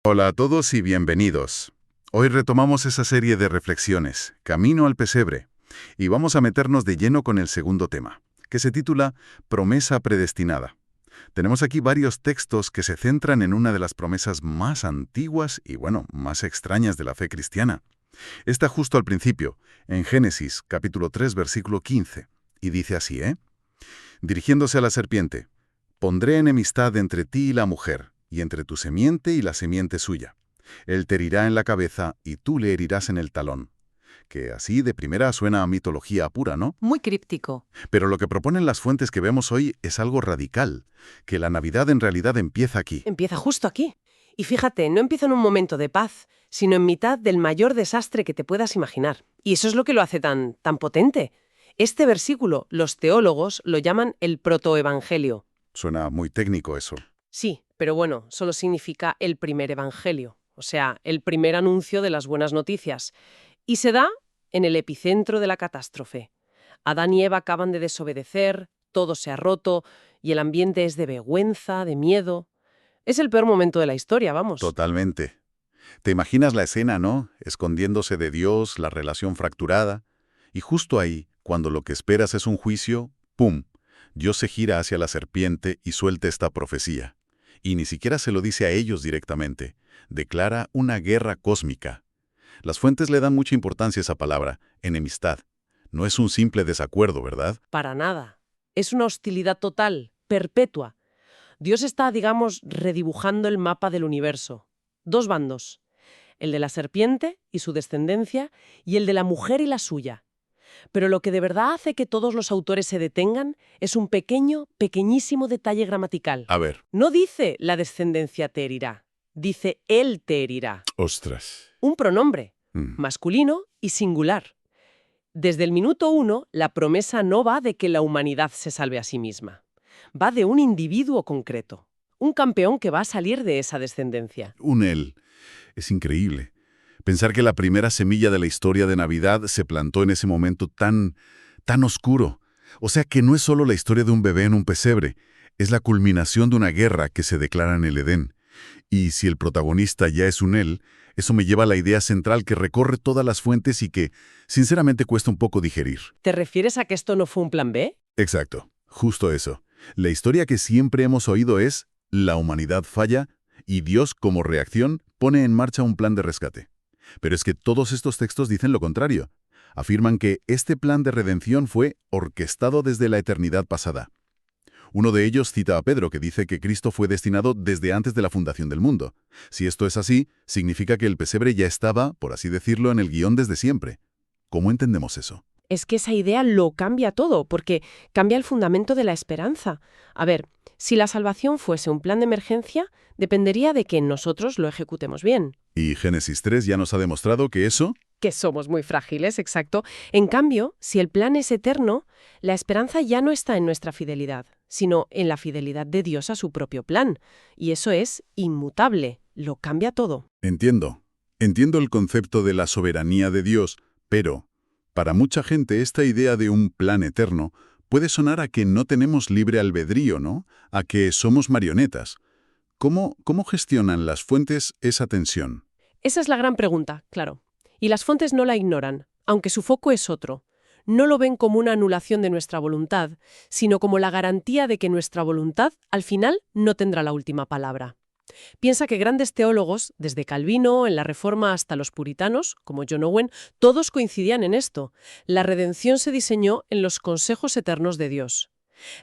Hola a todos y bienvenidos. Hoy retomamos esa serie de reflexiones, Camino al Pesebre, y vamos a meternos de lleno con el segundo tema, que se titula Promesa predestinada. Tenemos aquí varios textos que se centran en una de las promesas más antiguas y, más extrañas de la fe cristiana. Está justo al principio, en Génesis, capítulo 3, versículo 15, y dice así, Dirigiéndose a la serpiente, «Pondré enemistad entre ti y la mujer, y entre tu semiente y la semiente suya. Él te herirá en la cabeza y tú le herirás en el talón». Que así de primera suena a mitología pura, ¿no? Muy críptico. Pero lo que proponen las fuentes que vemos hoy es algo radical, que la Navidad en realidad empieza aquí. Empieza justo aquí. Y fíjate, no empieza en un momento de paz, sino en mitad del mayor desastre que te puedas imaginar. Y eso es lo que lo hace tan potente. Este versículo, los teólogos lo llaman el protoevangelio. Suena muy técnico eso. Sí, pero bueno, solo significa el primer evangelio, o sea, el primer anuncio de las buenas noticias. Y se da en el epicentro de la catástrofe. Adán y Eva acaban de desobedecer, todo se ha roto y el ambiente es de vergüenza, de miedo. Es el peor momento de la historia, vamos. Totalmente. Te imaginas la escena, ¿no? Escondiéndose de Dios, la relación fracturada. Y justo ahí, cuando lo que esperas es un juicio, ¡pum! Dios se gira hacia la serpiente y suelta esta profecía. Y ni siquiera se lo dice a ellos directamente. Declara una guerra cósmica. Las fuentes le dan mucha importancia a esa palabra, enemistad. No es un simple desacuerdo, ¿verdad? Para nada. Es una hostilidad total, perpetua. Dios está, digamos, redibujando el mapa del universo. Dos bandos. El de la serpiente y su descendencia y el de la mujer y la suya. Pero lo que de verdad hace que todos los autores se detengan es un pequeñísimo detalle gramatical. A ver. No dice la descendencia te herirá, dice él te herirá. Ostras. Un pronombre, Mm. masculino y singular. Desde el minuto 1, la promesa no va de que la humanidad se salve a sí misma. Va de un individuo concreto, un campeón que va a salir de esa descendencia. Un él. Es increíble. Pensar que la primera semilla de la historia de Navidad se plantó en ese momento tan oscuro. O sea que no es solo la historia de un bebé en un pesebre, es la culminación de una guerra que se declara en el Edén. Y si el protagonista ya es un él, eso me lleva a la idea central que recorre todas las fuentes y que, sinceramente, cuesta un poco digerir. ¿Te refieres a que esto no fue un plan B? Exacto, justo eso. La historia que siempre hemos oído es, la humanidad falla y Dios, como reacción, pone en marcha un plan de rescate. Pero es que todos estos textos dicen lo contrario. Afirman que este plan de redención fue orquestado desde la eternidad pasada. Uno de ellos cita a Pedro, que dice que Cristo fue destinado desde antes de la fundación del mundo. Si esto es así, significa que el pesebre ya estaba, por así decirlo, en el guión desde siempre. ¿Cómo entendemos eso? Es que esa idea lo cambia todo, porque cambia el fundamento de la esperanza. A ver, si la salvación fuese un plan de emergencia, dependería de que nosotros lo ejecutemos bien. Y Génesis 3 ya nos ha demostrado que eso... Que somos muy frágiles, exacto. En cambio, si el plan es eterno, la esperanza ya no está en nuestra fidelidad, sino en la fidelidad de Dios a su propio plan. Y eso es inmutable, lo cambia todo. Entiendo. Entiendo el concepto de la soberanía de Dios, pero para mucha gente esta idea de un plan eterno puede sonar a que no tenemos libre albedrío, ¿no? A que somos marionetas. ¿Cómo gestionan las fuentes esa tensión? Esa es la gran pregunta, claro. Y las fuentes no la ignoran, aunque su foco es otro. No lo ven como una anulación de nuestra voluntad, sino como la garantía de que nuestra voluntad, al final, no tendrá la última palabra. Piensa que grandes teólogos, desde Calvino, en la Reforma hasta los puritanos, como John Owen, todos coincidían en esto. La redención se diseñó en los consejos eternos de Dios.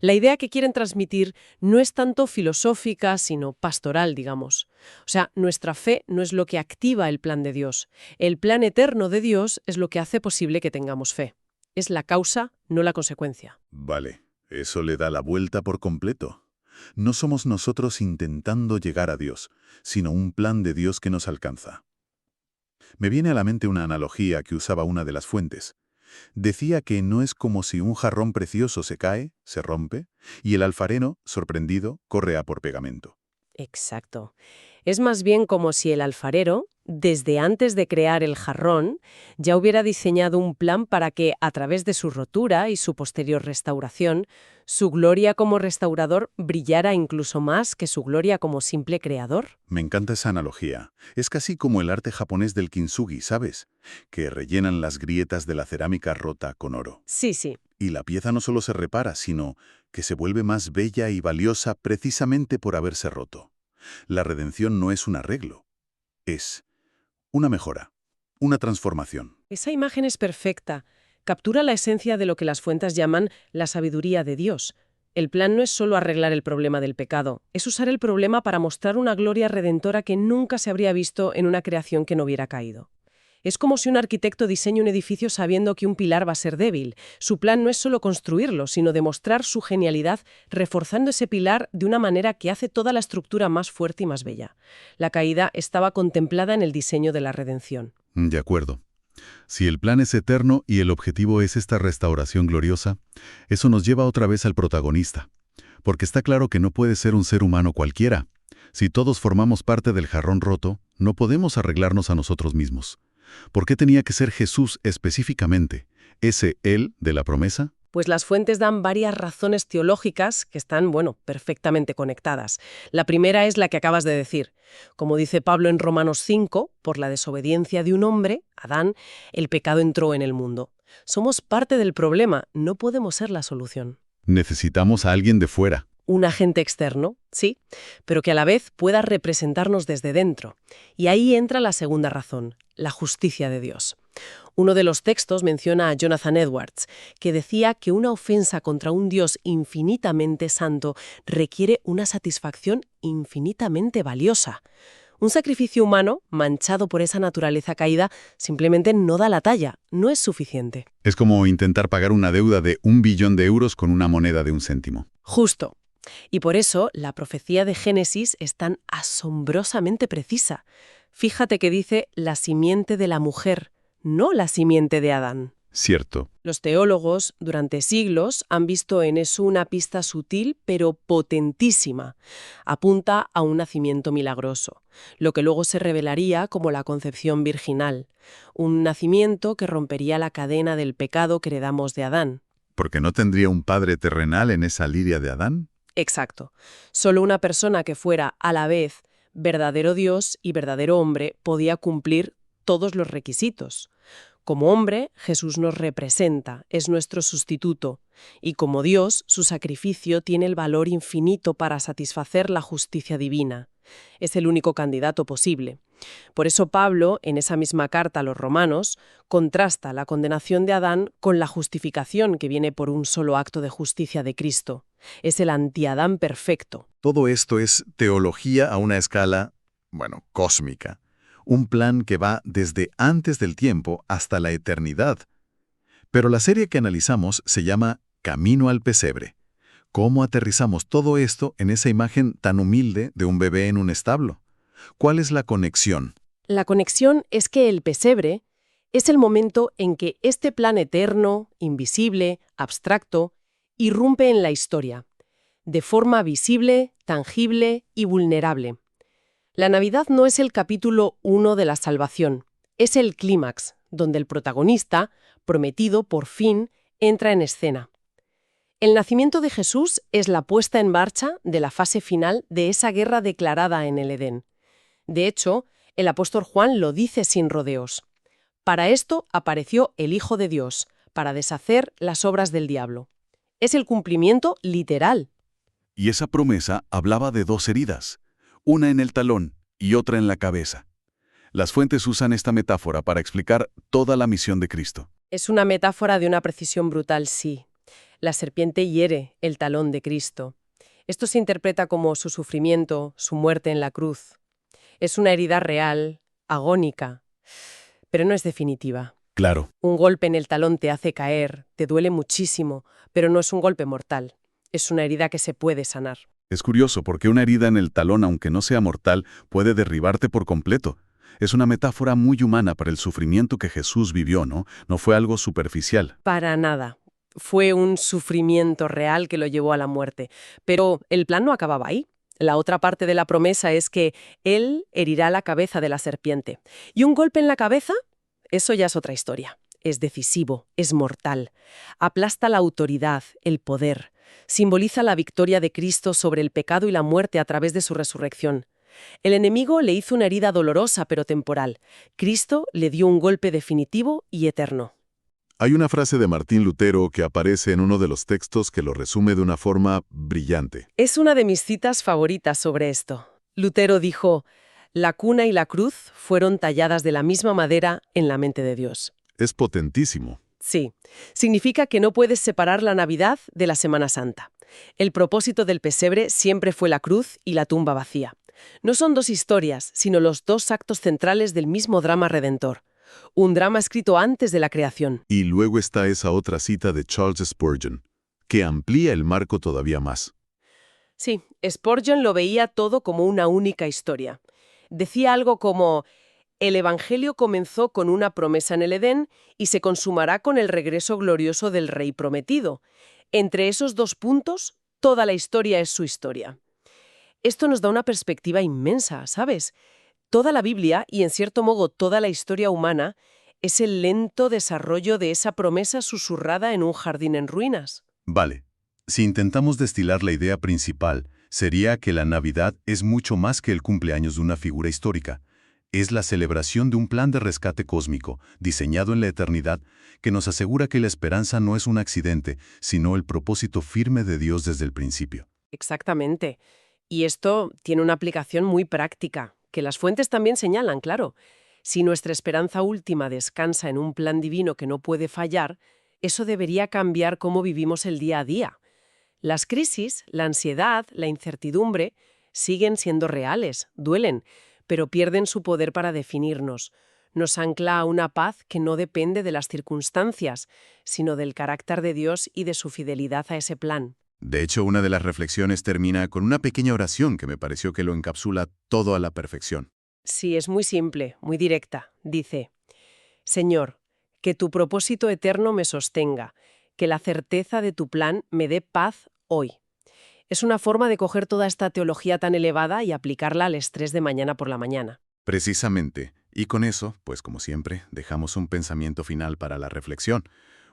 La idea que quieren transmitir no es tanto filosófica, sino pastoral, digamos. O sea, nuestra fe no es lo que activa el plan de Dios. El plan eterno de Dios es lo que hace posible que tengamos fe. Es la causa, no la consecuencia. Vale, eso le da la vuelta por completo. No somos nosotros intentando llegar a Dios, sino un plan de Dios que nos alcanza. Me viene a la mente una analogía que usaba una de las fuentes. Decía que no es como si un jarrón precioso se cae, se rompe, y el alfarero, sorprendido, corre a por pegamento. Exacto. Es más bien como si el alfarero, desde antes de crear el jarrón, ya hubiera diseñado un plan para que, a través de su rotura y su posterior restauración, su gloria como restaurador brillara incluso más que su gloria como simple creador. Me encanta esa analogía. Es casi como el arte japonés del kintsugi, ¿sabes? Que rellenan las grietas de la cerámica rota con oro. Sí, sí. Y la pieza no solo se repara, sino que se vuelve más bella y valiosa precisamente por haberse roto. La redención no es un arreglo, es una mejora, una transformación. Esa imagen es perfecta. Captura la esencia de lo que las fuentes llaman la sabiduría de Dios. El plan no es solo arreglar el problema del pecado, es usar el problema para mostrar una gloria redentora que nunca se habría visto en una creación que no hubiera caído. Es como si un arquitecto diseña un edificio sabiendo que un pilar va a ser débil. Su plan no es solo construirlo, sino demostrar su genialidad reforzando ese pilar de una manera que hace toda la estructura más fuerte y más bella. La caída estaba contemplada en el diseño de la redención. De acuerdo. Si el plan es eterno y el objetivo es esta restauración gloriosa, eso nos lleva otra vez al protagonista. Porque está claro que no puede ser un ser humano cualquiera. Si todos formamos parte del jarrón roto, no podemos arreglarnos a nosotros mismos. ¿Por qué tenía que ser Jesús específicamente? ¿Ese Él de la promesa? Pues las fuentes dan varias razones teológicas que están, perfectamente conectadas. La primera es la que acabas de decir. Como dice Pablo en Romanos 5, por la desobediencia de un hombre, Adán, el pecado entró en el mundo. Somos parte del problema, no podemos ser la solución. Necesitamos a alguien de fuera. Un agente externo, sí, pero que a la vez pueda representarnos desde dentro. Y ahí entra la segunda razón, la justicia de Dios. Uno de los textos menciona a Jonathan Edwards, que decía que una ofensa contra un Dios infinitamente santo requiere una satisfacción infinitamente valiosa. Un sacrificio humano, manchado por esa naturaleza caída, simplemente no da la talla, no es suficiente. Es como intentar pagar una deuda de 1 billón de euros con una moneda de 1 céntimo. Justo. Y por eso la profecía de Génesis es tan asombrosamente precisa. Fíjate que dice la simiente de la mujer, no la simiente de Adán. Cierto. Los teólogos, durante siglos, han visto en eso una pista sutil pero potentísima. Apunta a un nacimiento milagroso, lo que luego se revelaría como la concepción virginal. Un nacimiento que rompería la cadena del pecado que heredamos de Adán. ¿Porque no tendría un padre terrenal en esa liria de Adán? Exacto. Solo una persona que fuera a la vez verdadero Dios y verdadero hombre podía cumplir todos los requisitos. Como hombre, Jesús nos representa, es nuestro sustituto, y como Dios, su sacrificio tiene el valor infinito para satisfacer la justicia divina. Es el único candidato posible. Por eso Pablo, en esa misma carta a los romanos, contrasta la condenación de Adán con la justificación que viene por un solo acto de justicia de Cristo. Es el anti-Adán perfecto. Todo esto es teología a una escala, cósmica. Un plan que va desde antes del tiempo hasta la eternidad. Pero la serie que analizamos se llama Camino al Pesebre. ¿Cómo aterrizamos todo esto en esa imagen tan humilde de un bebé en un establo? ¿Cuál es la conexión? La conexión es que el pesebre es el momento en que este plan eterno, invisible, abstracto, irrumpe en la historia, de forma visible, tangible y vulnerable. La Navidad no es el capítulo 1 de la salvación, es el clímax, donde el protagonista, prometido por fin, entra en escena. El nacimiento de Jesús es la puesta en marcha de la fase final de esa guerra declarada en el Edén. De hecho, el apóstol Juan lo dice sin rodeos. Para esto apareció el Hijo de Dios, para deshacer las obras del diablo. Es el cumplimiento literal. Y esa promesa hablaba de 2 heridas, una en el talón y otra en la cabeza. Las fuentes usan esta metáfora para explicar toda la misión de Cristo. Es una metáfora de una precisión brutal, sí. La serpiente hiere el talón de Cristo. Esto se interpreta como su sufrimiento, su muerte en la cruz. Es una herida real, agónica, pero no es definitiva. Claro. Un golpe en el talón te hace caer, te duele muchísimo, pero no es un golpe mortal. Es una herida que se puede sanar. Es curioso porque una herida en el talón, aunque no sea mortal, puede derribarte por completo. Es una metáfora muy humana para el sufrimiento que Jesús vivió, ¿no? No fue algo superficial. Para nada. Fue un sufrimiento real que lo llevó a la muerte. Pero el plan no acababa ahí. La otra parte de la promesa es que Él herirá la cabeza de la serpiente. Y un golpe en la cabeza, eso ya es otra historia. Es decisivo, es mortal. Aplasta la autoridad, el poder. Simboliza la victoria de Cristo sobre el pecado y la muerte a través de su resurrección. El enemigo le hizo una herida dolorosa pero temporal. Cristo le dio un golpe definitivo y eterno. Hay una frase de Martín Lutero que aparece en uno de los textos que lo resume de una forma brillante. Es una de mis citas favoritas sobre esto. Lutero dijo: «La cuna y la cruz fueron talladas de la misma madera en la mente de Dios». Es potentísimo. Sí, significa que no puedes separar la Navidad de la Semana Santa. El propósito del pesebre siempre fue la cruz y la tumba vacía. No son dos historias, sino los dos actos centrales del mismo drama redentor. Un drama escrito antes de la creación. Y luego está esa otra cita de Charles Spurgeon, que amplía el marco todavía más. Sí, Spurgeon lo veía todo como una única historia. Decía algo como: «El Evangelio comenzó con una promesa en el Edén y se consumará con el regreso glorioso del Rey prometido. Entre esos dos puntos, toda la historia es su historia». Esto nos da una perspectiva inmensa, ¿sabes? Toda la Biblia, y en cierto modo toda la historia humana, es el lento desarrollo de esa promesa susurrada en un jardín en ruinas. Vale, si intentamos destilar la idea principal, sería que la Navidad es mucho más que el cumpleaños de una figura histórica. Es la celebración de un plan de rescate cósmico, diseñado en la eternidad, que nos asegura que la esperanza no es un accidente, sino el propósito firme de Dios desde el principio. Exactamente. Y esto tiene una aplicación muy práctica, que las fuentes también señalan, claro. Si nuestra esperanza última descansa en un plan divino que no puede fallar, eso debería cambiar cómo vivimos el día a día. Las crisis, la ansiedad, la incertidumbre siguen siendo reales, duelen, pero pierden su poder para definirnos. Nos ancla a una paz que no depende de las circunstancias, sino del carácter de Dios y de su fidelidad a ese plan. De hecho, una de las reflexiones termina con una pequeña oración que me pareció que lo encapsula todo a la perfección. Sí, es muy simple, muy directa. Dice: «Señor, que tu propósito eterno me sostenga, que la certeza de tu plan me dé paz hoy». Es una forma de coger toda esta teología tan elevada y aplicarla al estrés de mañana por la mañana. Precisamente. Y con eso, pues como siempre, dejamos un pensamiento final para la reflexión.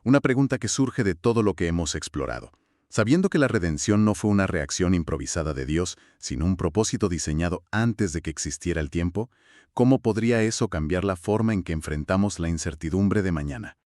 Una pregunta que surge de todo lo que hemos explorado. Sabiendo que la redención no fue una reacción improvisada de Dios, sino un propósito diseñado antes de que existiera el tiempo, ¿cómo podría eso cambiar la forma en que enfrentamos la incertidumbre de mañana?